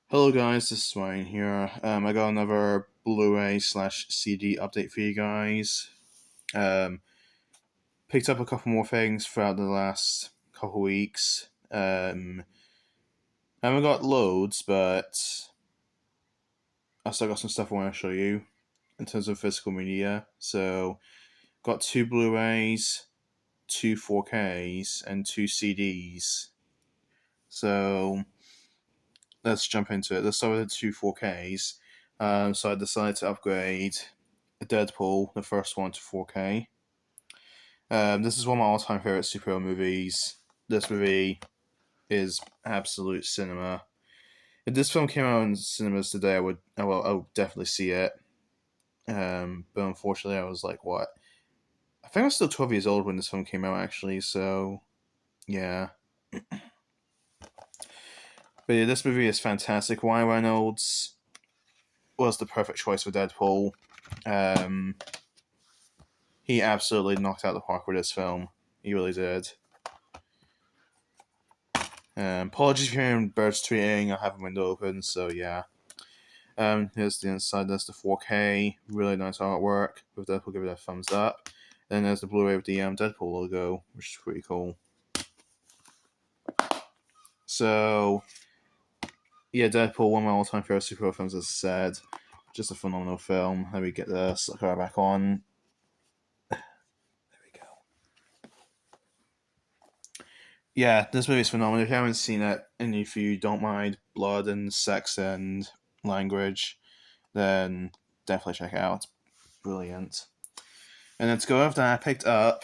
Hello guys, this is Ryan here. I got another Blu-ray slash CD update for you guys. Um, Picked up a couple more things throughout the last couple weeks. I haven't got loads, but I still got some stuff I want to show you in terms of physical media. So, got two Blu-rays, two 4Ks, and two CDs. So, let's jump into it. Let's start with the two 4Ks. So I decided to upgrade Deadpool, the first one, to 4K. This is one of my all-time favorite superhero movies. This movie is absolute cinema. If this film came out in cinemas today, I would definitely see it. But unfortunately, I was like, what? I think I was still 12 years old when this film came out, actually. So yeah, but yeah, this movie is fantastic. Ryan Reynolds was the perfect choice for Deadpool. Um, he absolutely knocked out the park with this film. He really did. Apologies if you're hearing birds tweeting. I have a window open, so yeah. Here's the inside. There's the 4K. Really nice artwork. With Deadpool, give it a thumbs up. Then there's the Blu-ray with the Deadpool logo, which is pretty cool. So yeah, Deadpool, one of my all-time favorite superhero films, as I said. Just a phenomenal film. Let me get the slicker back on. There we go. Yeah, this movie is phenomenal. If you haven't seen it, and if you don't mind blood and sex and language, then definitely check it out. It's brilliant. And then to go after that, I picked up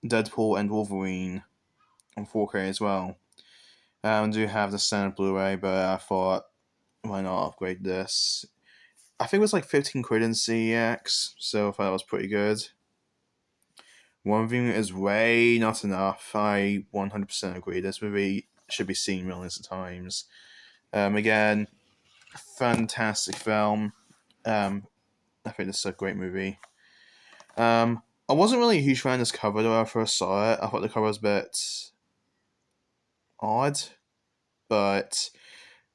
Deadpool and Wolverine on 4K as well. I do have the standard Blu-ray, but I thought, why not upgrade this? I think it was like 15 quid in CEX, so I thought that was pretty good. One viewing is way not enough. I 100% agree. This movie should be seen millions of times. Again, fantastic film. I think this is a great movie. I wasn't really a huge fan of this cover though when I first saw it. I thought the cover was a bit odd, but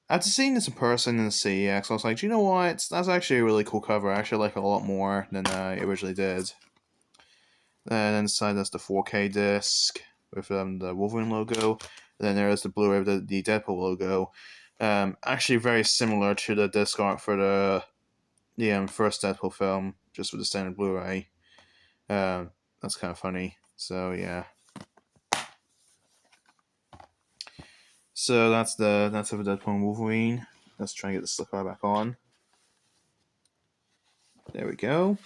after seeing this in person in the CEX, I was like, do you know what? That's actually a really cool cover. I actually like it a lot more than I originally did. And inside there's the 4K disc with the Wolverine logo. Then there is the Blu-ray with the Deadpool logo. Actually, very similar to the disc art for the first Deadpool film, just with the standard Blu-ray. That's kind of funny. So yeah. So that's it for Deadpool and Wolverine. Let's try and get the slicker back on. There we go.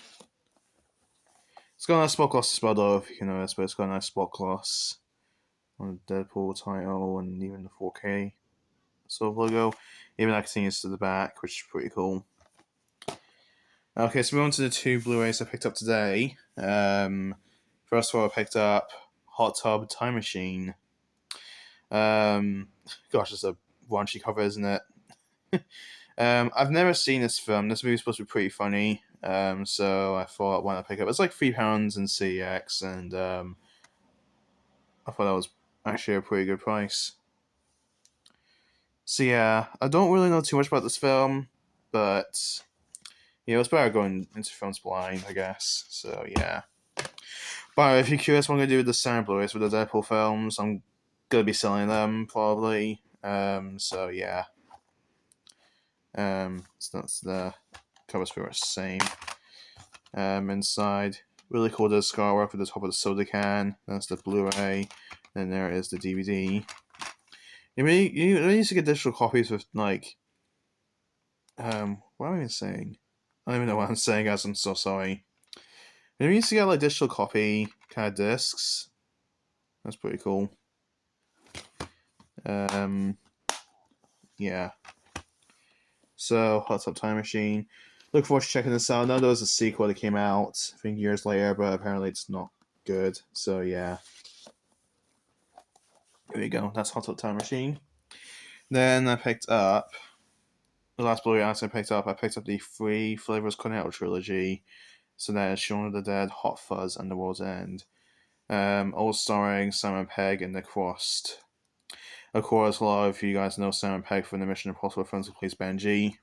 It's got a nice spot gloss as well, though, if you can notice, but it's got a nice spot gloss on the Deadpool title and even the 4K sort of logo. Even that continues to the back, which is pretty cool. Okay, so we're on to the two Blu-rays I picked up today. First of all, I picked up Hot Tub Time Machine. Gosh, it's a raunchy cover, isn't it? I've never seen this film. This movie's supposed to be pretty funny. So I thought, why not pick up? It's like £3 in CX, and I thought that was actually a pretty good price. So yeah, I don't really know too much about this film, but yeah, it's better going into films blind, I guess. So yeah. But if you're curious what I'm gonna do with the standard Blu-rays with the Deadpool films, I'm gonna be selling them probably. So yeah. So that's the covers pretty much the same. Inside, really cool disc artwork at the top of the soda can. That's the Blu-ray. Then there is the DVD. You need to get digital copies with like, what am I even saying? I don't even know what I'm saying, guys. I'm so sorry. You need to get like digital copy kind of discs. That's pretty cool. Yeah. So, Hot Tub Time Machine. Look forward to checking this out. I know there was a sequel that came out, I think years later, but apparently it's not good. So, yeah. There we go. That's Hot Tub Time Machine. Then I picked up the last Blu-ray I picked up. I picked up the Three Flavours Cornetto Trilogy. So that is Shaun of the Dead, Hot Fuzz, and The World's End. All starring Simon Pegg and Nick Frost. Of course, a lot of you guys know Simon Pegg from the Mission Impossible films, who plays Benji.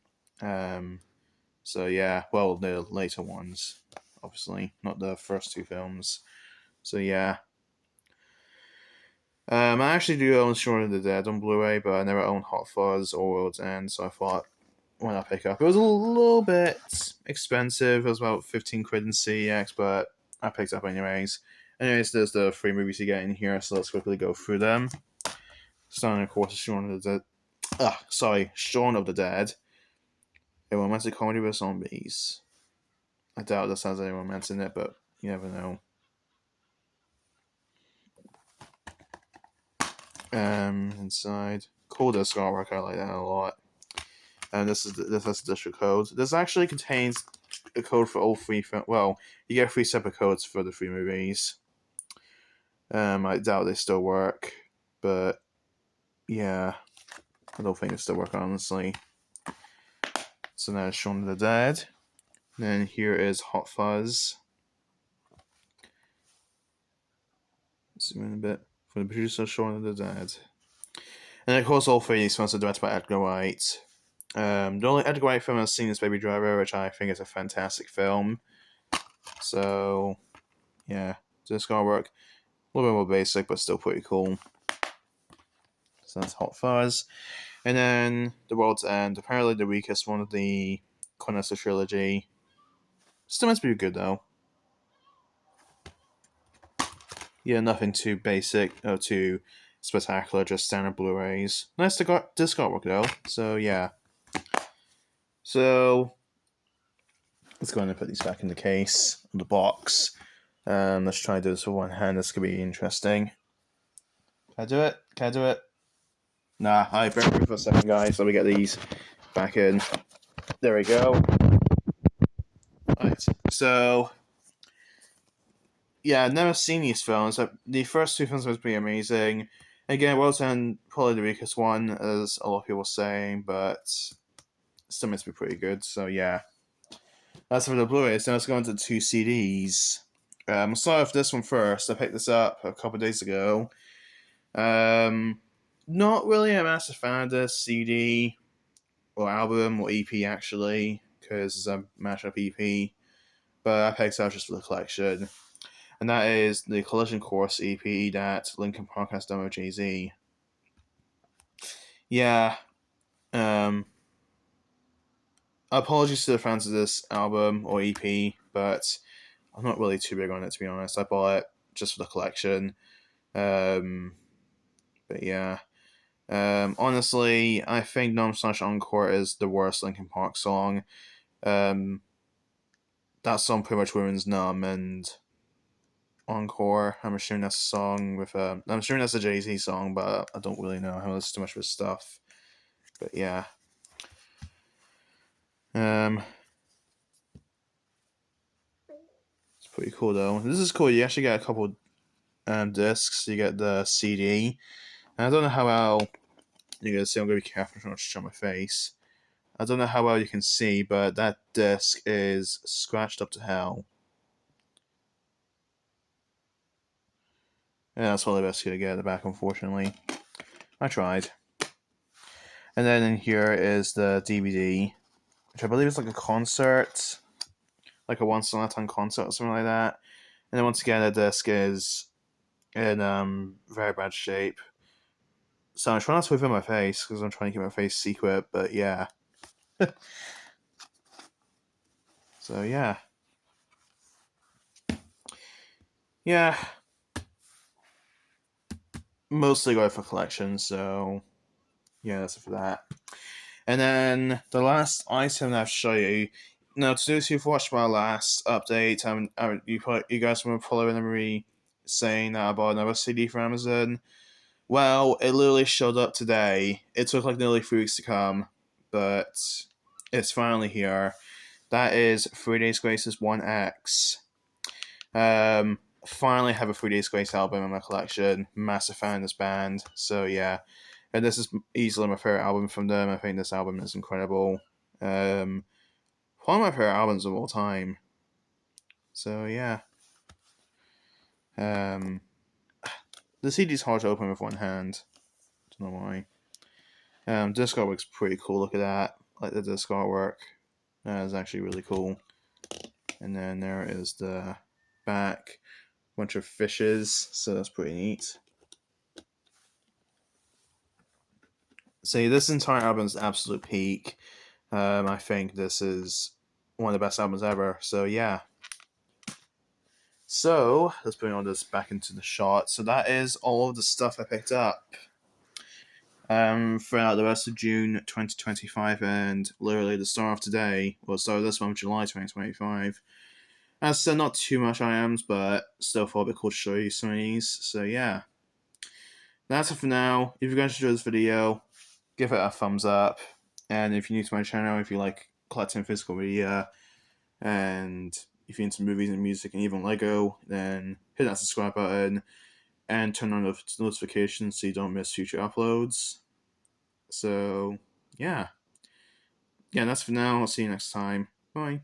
So yeah, well, the later ones, obviously, not the first two films. So yeah. I actually do own Shaun of the Dead on Blu-ray, but I never owned Hot Fuzz or World's End, so I thought, why not pick up? It was a little bit expensive. It was about 15 quid in CEX, but I picked up anyways. Anyways, there's the three movies you get in here, so let's quickly go through them. Starting, of course, Shaun of the Dead. Shaun of the Dead. A romantic comedy with zombies. I doubt this has any romance in it, but you never know. Inside, cool disc artwork. I like that a lot. And this has the district code. This actually contains a code for all three. Well, you get 3 separate codes for the 3 movies. I doubt they still work, but yeah, I don't think they still work, honestly. So now it's Shaun of the Dead. Then here is Hot Fuzz. Zoom in a bit. For the producer, Shaun of the Dead. And of course, all 3 of these films are directed by Edgar Wright. The only Edgar Wright film I've seen is Baby Driver, which I think is a fantastic film. So, yeah, disc artwork. A little bit more basic, but still pretty cool. So that's Hot Fuzz. And then The World's End, apparently the weakest one of the Cornetto trilogy. Still meant to be good, though. Yeah, nothing too basic or too spectacular, just standard Blu-rays. Nice disc artwork, though. So, yeah. So, let's go ahead and put these back in the case, the box. Let's try and do this with one hand. This could be interesting. Can I do it? Can I do it? Nah, bear with me for a second, guys. Let me get these back in. There we go. Right, so yeah, I've never seen these films. The first 2 films was pretty amazing. Again, World's End probably the weakest one, as a lot of people saying, but still meant to be pretty good. So yeah, that's for the Blu-rays. Now let's go into 2 CDs. I'll start with this one first. I picked this up a couple of days ago. Not really a massive fan of this CD or album or EP actually, because it's a mashup EP. But I picked it out just for the collection, and that is the Collision Course EP that Linkin Park has done with JayZ. Yeah. Apologies to the fans of this album or EP, but I'm not really too big on it, to be honest. I bought it just for the collection. But yeah. Honestly, I think Numb Slash Encore is the worst Linkin Park song. That song pretty much ruins Numb and Encore. I'm assuming that's a song with I'm assuming that's a JayZ song, but I don't really know. I haven't listened to much of his stuff. But yeah. It's pretty cool though. This is cool. You actually get a couple discs. You get the CD. And I don't know how well you can see. I'm going to be careful not to show my face. I don't know how well you can see, but that disc is scratched up to hell. Yeah, that's all the best you get at the back, unfortunately. I tried. And then in here is the DVD, which I believe is like a concert, like a once in a lifetime concert or something like that. And then once again, the disc is in very bad shape. So I'm trying not to whip in my face because I'm trying to keep my face secret, but yeah. So yeah. Yeah. Mostly go for collection, so yeah, that's it for that. And then the last item that I have to show you. Now, to those who've watched my last update, you guys were probably remember me saying that I bought another CD from Amazon. Well, it literally showed up today. It took like nearly 3 weeks to come, but it's finally here. That is 3 Days Grace's 1X. Finally have a 3 Days Grace album in my collection. Massive fan of this band. So yeah. And this is easily my favorite album from them. I think this album is incredible. One of my favorite albums of all time. So yeah. The CD's hard to open with one hand. don't know why. Disc artwork's pretty cool. Look at that. Like the disc artwork. It's actually really cool. And then there is the back. Bunch of fishes. So that's pretty neat. See, this entire album is absolute peak. I think this is one of the best albums ever. So yeah. So let's bring all this back into the shot. So that is all of the stuff I picked up throughout the rest of June 2025 and literally the start of today, or start of this month, July 2025. As I said, not too much items, but still thought it'd be cool to show you some of these. So yeah, that's it for now. If you guys enjoyed this video, give it a thumbs up. And if you're new to my channel, if you like collecting physical media, and if you're into movies and music and even Lego, then hit that subscribe button and turn on notifications so you don't miss future uploads. So, yeah. Yeah, that's for now. I'll see you next time. Bye.